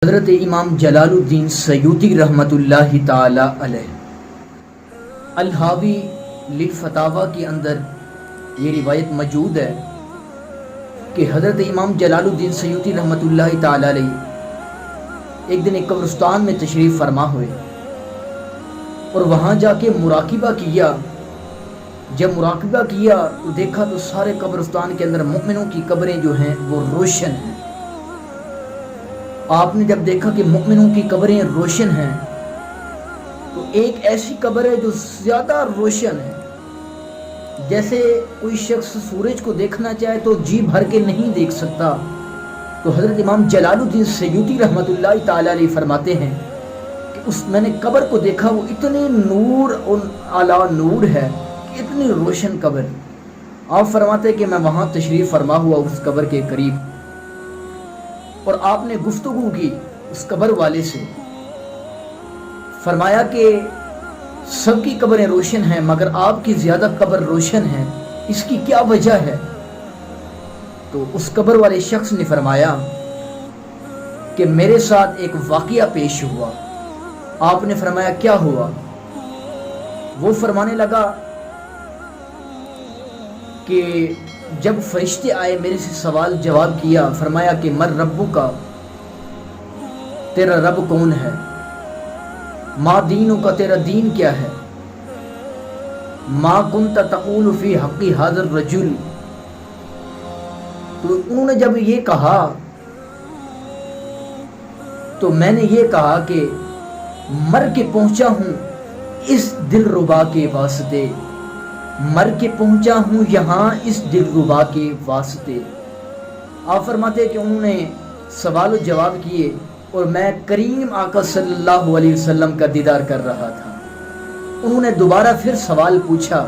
حضرت امام جلال الدین سیوطی رحمۃ اللہ تعالی علیہ الحاوی للفتاوی کے اندر یہ روایت موجود ہے کہ حضرت امام جلال الدین سیوطی رحمۃ اللہ تعالی علیہ ایک دن ایک قبرستان میں تشریف فرما ہوئے اور وہاں جا کے مراقبہ کیا۔ جب مراقبہ کیا تو دیکھا تو سارے قبرستان کے اندر مومنوں کی قبریں جو ہیں وہ روشن ہیں۔ آپ نے جب دیکھا کہ مومنوں کی قبریں روشن ہیں تو ایک ایسی قبر ہے جو زیادہ روشن ہے، جیسے کوئی شخص سورج کو دیکھنا چاہے تو جی بھر کے نہیں دیکھ سکتا۔ تو حضرت امام جلال الدین سیوطی رحمۃ اللہ تعالی علیہ فرماتے ہیں کہ میں نے قبر کو دیکھا، وہ اتنے نور اور اعلیٰ نور ہے کہ اتنی روشن قبر۔ آپ فرماتے ہیں کہ میں وہاں تشریف فرما ہوا اس قبر کے قریب، اور آپ نے گفتگو کی اس قبر والے سے، فرمایا کہ سب کی قبریں روشن ہیں مگر آپ کی زیادہ قبر روشن ہے، اس کی کیا وجہ ہے؟ تو اس قبر والے شخص نے فرمایا کہ میرے ساتھ ایک واقعہ پیش ہوا۔ آپ نے فرمایا کیا ہوا؟ وہ فرمانے لگا کہ جب فرشتے آئے میرے سے سوال جواب کیا، فرمایا کہ مر ربو کا، تیرا رب کون ہے؟ ما دینوں کا، تیرا دین کیا ہے؟ ما کنت تقول فی حق ھذا الرجل۔ تو انہوں نے جب یہ کہا تو میں نے یہ کہا کہ مر کے پہنچا ہوں اس دل ربا کے واسطے، مر کے پہنچا ہوں یہاں اس دل ربا کے واسطے۔ آپ فرماتے کہ انہوں نے سوال و جواب کیے اور میں کریم آقا صلی اللہ علیہ وسلم کا دیدار کر رہا تھا۔ انہوں نے دوبارہ پھر سوال پوچھا،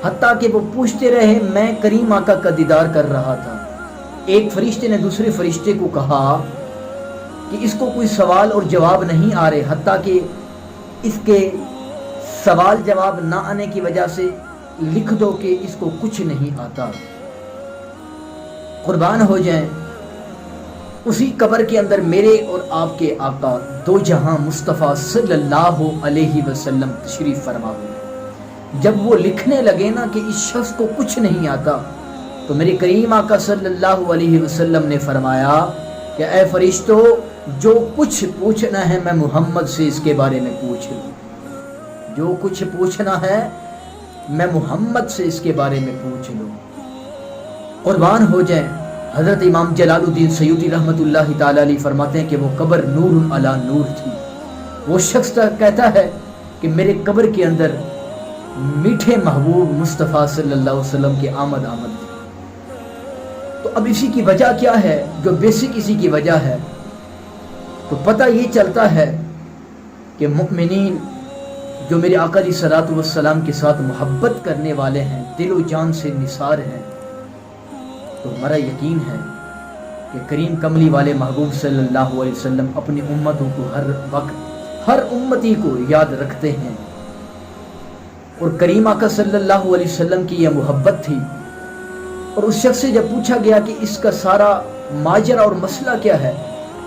حتیٰ کہ وہ پوچھتے رہے، میں کریم آقا کا دیدار کر رہا تھا۔ ایک فرشتے نے دوسرے فرشتے کو کہا کہ اس کو کوئی سوال اور جواب نہیں آ رہے، حتیٰ کہ اس کے سوال جواب نہ آنے کی وجہ سے لکھ دو کہ اس کو کچھ نہیں آتا۔ قربان ہو جائیں، اسی قبر کے اندر میرے اور آپ کے آقا دو جہاں مصطفیٰ صلی اللہ علیہ وسلم تشریف فرما ہوئے۔ جب وہ لکھنے لگے نا کہ اس شخص کو کچھ نہیں آتا، تو میرے کریم آقا صلی اللہ علیہ وسلم نے فرمایا کہ اے فرشتو، جو کچھ پوچھنا ہے میں محمد سے اس کے بارے میں پوچھ لوں، جو کچھ پوچھنا ہے میں محمد سے اس کے بارے میں پوچھ لوں۔ قربان ہو جائیں، حضرت امام جلال الدین سیوطی رحمۃ اللہ تعالی علیہ فرماتے ہیں کہ وہ قبر نور علی نور تھی۔ وہ شخص کہتا ہے کہ میرے قبر کے اندر میٹھے محبوب مصطفیٰ صلی اللہ علیہ وسلم کی آمد تھی۔ تو اب اسی کی وجہ کیا ہے؟ جو بیسک اسی کی وجہ ہے، تو پتہ یہ چلتا ہے کہ مؤمنین جو میرے آقا علیہ الصلوۃ والسلام کے ساتھ محبت کرنے والے ہیں، دل و جان سے نثار ہیں، تو ہمارا یقین ہے کہ کریم کملی والے محبوب صلی اللہ علیہ وسلم اپنی امتوں کو ہر وقت، ہر امتی کو یاد رکھتے ہیں۔ اور کریم آقا صلی اللہ علیہ وسلم کی یہ محبت تھی۔ اور اس شخص سے جب پوچھا گیا کہ اس کا سارا ماجرا اور مسئلہ کیا ہے،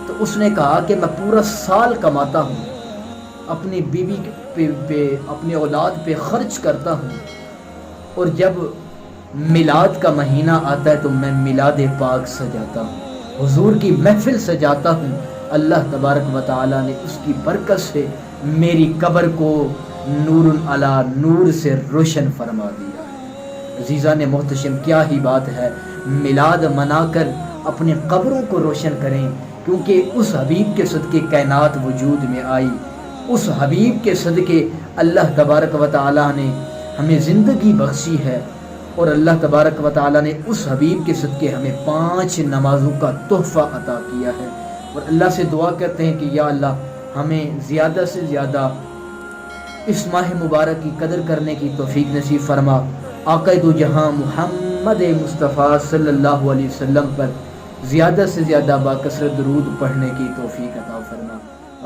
تو اس نے کہا کہ میں پورا سال کماتا ہوں، اپنی بیوی پہ اپنی اولاد پہ خرچ کرتا ہوں، اور جب میلاد کا مہینہ آتا ہے تو میں میلاد پاک سجاتا ہوں، حضور کی محفل سجاتا ہوں۔ اللہ تبارک و تعالی نے اس کی برکت سے میری قبر کو نور علی نور سے روشن فرما دیا ہے۔ عزیزان محتشم، کیا ہی بات ہے، میلاد منا کر اپنی قبروں کو روشن کریں، کیونکہ اس حبیب کے صدقے کائنات وجود میں آئی، اس حبیب کے صدقے اللہ تبارک و تعالی نے ہمیں زندگی بخشی ہے، اور اللہ تبارک و تعالی نے اس حبیب کے صدقے ہمیں 5 نمازوں کا تحفہ عطا کیا ہے۔ اور اللہ سے دعا کرتے ہیں کہ یا اللہ ہمیں زیادہ سے زیادہ اس ماہ مبارک کی قدر کرنے کی توفیق نصیب فرما۔ آقا دو جہاں محمد مصطفیٰ صلی اللہ علیہ وسلم پر زیادہ سے زیادہ باکثرت درود پڑھنے کی توفیق عطا فرما۔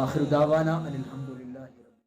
آخر دعوانا الحمد